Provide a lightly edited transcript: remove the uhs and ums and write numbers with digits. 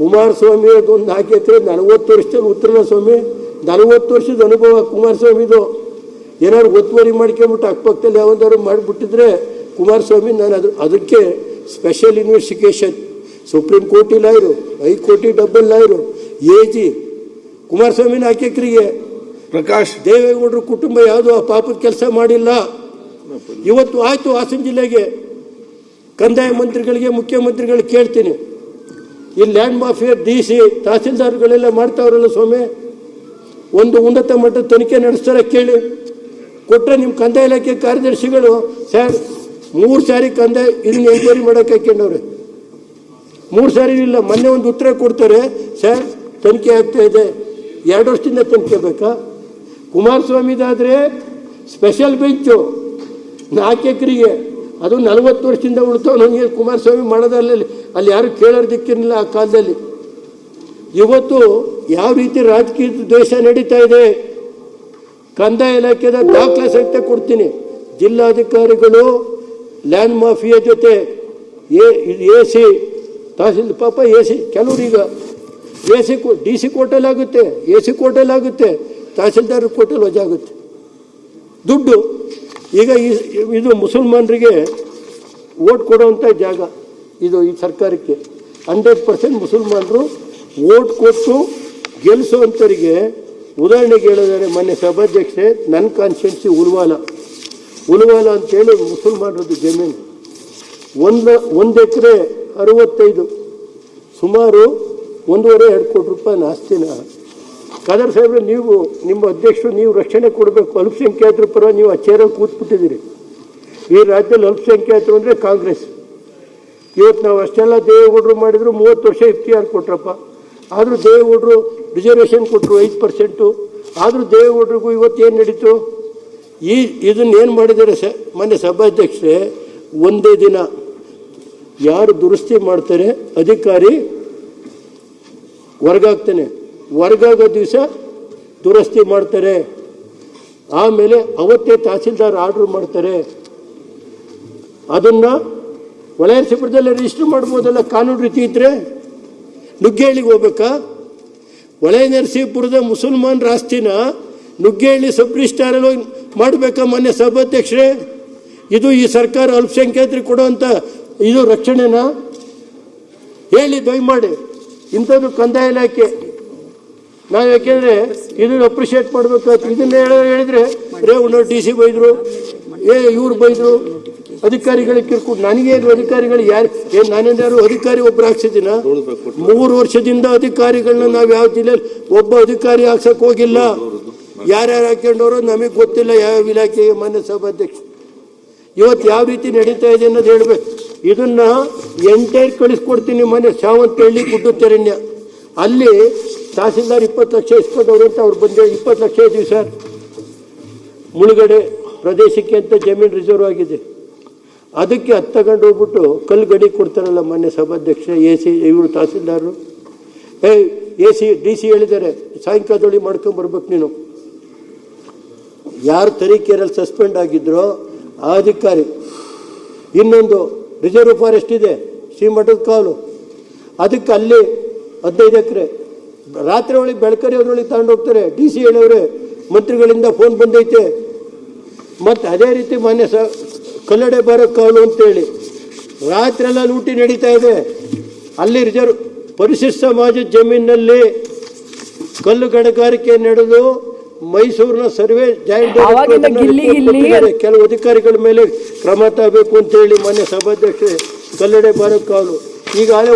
ಕುಮಾರಸ್ವಾಮಿ ಒಂದು 4 ಎಕರೆ 40 ವರ್ಷದಲ್ಲಿ ಉತ್ತರನ ಸ್ವಾಮಿ, 40 ವರ್ಷದ ಅನುಭವ ಕುಮಾರಸ್ವಾಮಿದು. ಏನಾದ್ರು ಒತ್ತುವರಿ ಮಾಡ್ಕೊಂಬಿಟ್ಟು ಅಕ್ಕಪಕ್ಕದಲ್ಲಿ ಯಾವ್ದಾದ್ರು ಮಾಡಿಬಿಟ್ಟಿದ್ರೆ ಕುಮಾರಸ್ವಾಮಿ ನಾನು ಅದಕ್ಕೆ ಸ್ಪೆಷಲ್ ಇನ್ವೆಸ್ಟಿಗೇಷನ್, ಸುಪ್ರೀಂ ಕೋರ್ಟಿ ಲಾಯರು, ಹೈಕೋರ್ಟಿ ಡಬಲ್ ಲಾಯರು, AG ಕುಮಾರಸ್ವಾಮಿ 4 ಎಕರೆಗೆ ಪ್ರಕಾಶ್ ದೇವೇಗೌಡರ ಕುಟುಂಬ ಯಾವುದು ಆ ಪಾಪದ ಕೆಲಸ ಮಾಡಿಲ್ಲ. ಇವತ್ತು ಆಯ್ತು ಹಾಸನ ಜಿಲ್ಲೆಗೆ ಕಂದಾಯ ಮಂತ್ರಿಗಳಿಗೆ ಮುಖ್ಯಮಂತ್ರಿಗಳಿಗೆ ಕೇಳ್ತೀನಿ, ಈ ಲ್ಯಾಂಡ್ ಮಾಫಿಯಾ DC ತಹಸೀಲ್ದಾರ್ಗಳೆಲ್ಲ ಮಾಡ್ತಾವ್ರಲ್ಲ ಸ್ವಾಮಿ, ಒಂದು ಉನ್ನತ ಮಟ್ಟದ ತನಿಖೆ ನಡೆಸ್ತಾರೆ ಕೇಳಿ. ಕೊಟ್ಟರೆ ನಿಮ್ಮ ಕಂದಾಯ ಇಲಾಖೆ ಕಾರ್ಯದರ್ಶಿಗಳು ಸರ್ 3 ಸಾರಿ ಕಂದಾಯ ಇದನ್ನ ಎಂಕ್ವೈರಿ ಮಾಡೋಕೆ ಹಾಕ್ಕೊಂಡವ್ರೆ, 3 ಸಾರಿ ಇಲ್ಲ. ಮೊನ್ನೆ ಒಂದು ಉತ್ತರ ಕೊಡ್ತಾರೆ, ಸರ್ ತನಿಖೆ ಆಗ್ತಾ ಇದೆ, 2 ವರ್ಷದಿಂದ ತನಿಖೆ ಬೇಕಾ? ಕುಮಾರಸ್ವಾಮಿದಾದರೆ ಸ್ಪೆಷಲ್ ಬೆಂಚು 4 ಎಕರೆಗೆ, ಅದು 40 ವರ್ಷದಿಂದ ಉಳ್ತಾವ. ನನಗೆ ಕುಮಾರಸ್ವಾಮಿ ಮಾಡೋದ್ರಲ್ಲಿ ಅಲ್ಲಿ ಯಾರು ಕೇಳೋದಕ್ಕಿರಲಿಲ್ಲ ಆ ಕಾಲದಲ್ಲಿ. ಇವತ್ತು ಯಾವ ರೀತಿ ರಾಜಕೀಯ ದ್ವೇಷ ನಡೀತಾ ಇದೆ, ಕಂದಾಯ ಇಲಾಖೆದ ದಾಖಲೆ ಸಹಿತ ಕೊಡ್ತೀನಿ. ಜಿಲ್ಲಾಧಿಕಾರಿಗಳು ಲ್ಯಾಂಡ್ ಮಾಫಿಯಾ ಜೊತೆ AC ತಹಸೀಲ್ ಪಾಪ AC ಕೆಲವರು ಈಗ DC ಕೋರ್ಟಲ್ಲಿ ಆಗುತ್ತೆ, AC ಕೋರ್ಟಲ್ಲಿ ಆಗುತ್ತೆ, ತಹಸೀಲ್ದಾರ್ ಕೋರ್ಟಲ್ಲಿ ವಜಾಗುತ್ತೆ ದುಡ್ಡು. ಈಗ ಇದು ಮುಸಲ್ಮಾನರಿಗೆ ಓಟ್ ಕೊಡುವಂಥ ಜಾಗ ಇದು. ಈ ಸರ್ಕಾರಕ್ಕೆ 100% ಮುಸಲ್ಮಾನರು ಓಟ್ ಕೊಟ್ಟು ಗೆಲ್ಲಿಸುವಂಥವರಿಗೆ ಉದಾಹರಣೆಗೆ ಹೇಳಿದರೆ, ಮೊನ್ನೆ ಸಭಾಧ್ಯಕ್ಷೆ ನನ್ನ ಕಾನ್ಸ್ಟಿಟ್ಯೂನ್ಸಿ ಉಲ್ವಾಲ ಅಂತೇಳಿ ಮುಸಲ್ಮಾನರದ್ದು ಜಮೀನು 1 ಎಕರೆ 65, ಸುಮಾರು 1.5-2 ಕೋಟಿ ರೂಪಾಯಿ ಆಸ್ತಿನ ಖಾದರ್ ಸಾಹೇಬ್ರೆ ನೀವು ನಿಮ್ಮ ಅಧ್ಯಕ್ಷರು ನೀವು ರಕ್ಷಣೆ ಕೊಡಬೇಕು. ಅಲ್ಪಸಂಖ್ಯಾತರ ಪರ ನೀವು ಆ ಚೇರಲ್ಲಿ ಕೂತ್ಬಿಟ್ಟಿದ್ದೀರಿ. ಈ ರಾಜ್ಯದಲ್ಲಿ ಅಲ್ಪಸಂಖ್ಯಾತರು ಅಂದರೆ ಕಾಂಗ್ರೆಸ್. ಇವತ್ತು ನಾವು ಅಷ್ಟೆಲ್ಲ ದೇವೇಗೌಡರು ಮಾಡಿದ್ರು 30 ವರ್ಷ FTR ಕೊಟ್ರಪ್ಪ, ಆದರೂ ದೇವೇಗೌಡರು ರಿಸರ್ವೇಷನ್ ಕೊಟ್ಟರು 5%. ಆದರೂ ದೇವೇಗೌಡರಿಗೂ ಇವತ್ತೇನು ನಡೀತು? ಇದನ್ನೇನು ಮಾಡಿದ್ದಾರೆ ಮೊನ್ನೆ ಸಭಾಧ್ಯಕ್ಷರೇ, ಒಂದೇ ದಿನ ಯಾರು ದುರಸ್ತಿ ಮಾಡ್ತಾರೆ ಅಧಿಕಾರಿ ಹೊರಗಾಗ್ತಾನೆ, ಹೊರಗಾಗೋ ದಿವಸ ದುರಸ್ತಿ ಮಾಡ್ತಾರೆ, ಆಮೇಲೆ ಅವತ್ತೇ ತಹಸೀಲ್ದಾರ್ ಆರ್ಡ್ರ್ ಮಾಡ್ತಾರೆ. ಅದನ್ನು ಹೊಳೆನರಸೀಪುರದಲ್ಲೇ ರಿಜಿಸ್ಟರ್ ಮಾಡ್ಬೋದಲ್ಲ ಕಾನೂನು ರೀತಿ ಇದ್ದರೆ. ನುಗ್ಗೇಳಿಗೆ ಹೋಗ್ಬೇಕಾ? ಹೊಳೆನರಸೀಪುರದ ಮುಸಲ್ಮಾನರ ಆಸ್ತಿನ ನುಗ್ಗೇಳಿ ಸಬ್ ರಿಜಿಸ್ಟ್ರಾರಲ್ಲಿ ಹೋಗಿ ಮಾಡಬೇಕಾ? ಮೊನ್ನೆ ಸಭಾಧ್ಯಕ್ಷರೇ, ಇದು ಈ ಸರ್ಕಾರ ಅಲ್ಪಸಂಖ್ಯಾತರಿಗೆ ಕೊಡುವಂಥ ಇದು ರಕ್ಷಣೆನಾ? ಹೇಳಿ ದಯಮಾಡಿ. ಇಂಥದ್ದು ಕಂದಾಯ ಇಲಾಖೆ ನಾವು ಯಾಕೆಂದರೆ ಇದನ್ನು ಅಪ್ರಿಷಿಯೇಟ್ ಮಾಡಬೇಕಾಯ್ತು. ಇದನ್ನೇ ಹೇಳಿದರೆ ರೇವಣ್ಣ DC ಬೈದರು, ಇವ್ರು ಬೈದರು, ಅಧಿಕಾರಿಗಳಿಗೆ ಕಿರ್ಕೊಂಡು. ನನಗೇನು ಅಧಿಕಾರಿಗಳು ಏನು ನಾನೇನಾದ್ರು ಅಧಿಕಾರಿ ಒಬ್ಬರು ಹಾಕ್ಸಿದ್ದೀನ? 3 ವರ್ಷದಿಂದ ಅಧಿಕಾರಿಗಳನ್ನ ನಾವು ಯಾವ ಜಿಲ್ಲೆಯಲ್ಲಿ ಒಬ್ಬ ಅಧಿಕಾರಿ ಹಾಕ್ಸಕ್ಕೆ ಹೋಗಿಲ್ಲ. ಯಾರ್ಯಾರು ಹಾಕ್ಕೊಂಡವರು ನಮಗೆ ಗೊತ್ತಿಲ್ಲ ಯಾವ ಇಲಾಖೆಗೆ. ಮಾನ್ಯ ಸಭಾಧ್ಯಕ್ಷ, ಇವತ್ತು ಯಾವ ರೀತಿ ನಡೀತಾ ಇದೆ ಅನ್ನೋದು ಹೇಳಬೇಕು. ಇದನ್ನು ಎಂಟೈರ್ ಕಳಿಸ್ಕೊಡ್ತೀನಿ. ಮೊನ್ನೆ ಸಾವಂತಹಳ್ಳಿ ಗುಡ್ಡುತೆರಣ್ಯ ಅಲ್ಲಿ ತಹಸೀಲ್ದಾರ್ 20 ಲಕ್ಷ ಇಸ್ಕೊಂಡವ್ರು ಅಂತ ಅವ್ರು ಬಂದು 20 ಲಕ್ಷ ಇದ್ದೀವಿ ಸರ್, ಮುಳುಗಡೆ ಪ್ರದೇಶಕ್ಕೆ ಅಂತ ಜಮೀನು ರಿಸರ್ವ್ ಆಗಿದೆ. ಅದಕ್ಕೆ ತಗೊಂಡು ಹೋಗ್ಬಿಟ್ಟು ಕಲ್ಲು ಗಡಿ ಕೊಡ್ತಾರಲ್ಲ ಮೊನ್ನೆ ಸಭಾಧ್ಯಕ್ಷ AC ಇವರು ತಹಸೀಲ್ದಾರರು. DC ಹೇಳಿದ್ದಾರೆ ಸಾಯಂಕಾಲದೊಳಗೆ ಮಾಡ್ಕೊಂಬರ್ಬೇಕು ನೀನು. ಯಾರು ತರೀಕೆರೆಯಲ್ಲಿ ಸಸ್ಪೆಂಡ್ ಆಗಿದ್ರೋ ಆ ಅಧಿಕಾರಿ. ಇನ್ನೊಂದು ರಿಸರ್ವ್ ಫಾರೆಸ್ಟ್ ಇದೆ ಶ್ರೀಮಠದ ಕಾಲು, ಅದಕ್ಕೆ ಅಲ್ಲಿ 15 ಎಕರೆ ರಾತ್ರಿ ಒಳಗೆ ಬೆಳಕರಿ ಅದರೊಳಗೆ ತಗೊಂಡು ಹೋಗ್ತಾರೆ. DC ಹೇಳವ್ರೆ ಮಂತ್ರಿಗಳಿಂದ ಫೋನ್ ಬಂದೈತೆ. ಮತ್ತು ಅದೇ ರೀತಿ ಮೊನ್ನೆ ಕಲ್ಲಡೆ ಬಾರೋ ಕಾಲು ಅಂತೇಳಿ ರಾತ್ರೆಲ್ಲ ಲೂಟಿ ನಡೀತಾ ಇದೆ. ಅಲ್ಲಿ ರಿಸರ್ವ್ ಪರಿಶಿಷ್ಟ ಸಮಾಜದ ಜಮೀನಿನಲ್ಲಿ ಕಲ್ಲು ಗಣಿಗಾರಿಕೆ ನಡೆದು ಮೈಸೂರಿನ ಸರ್ವೆ ಜಾಯಿಂಟ್ ಕೆಲವು ಅಧಿಕಾರಿಗಳ ಮೇಲೆ ಕ್ರಮ ತಗಬೇಕು ಅಂತೇಳಿ ಮೊನ್ನೆ ಸಭಾಧ್ಯಕ್ಷೆ ಕಲ್ಲಡೆ ಬಾರೋ ಕಾಲು ಈಗಾಗಲೇ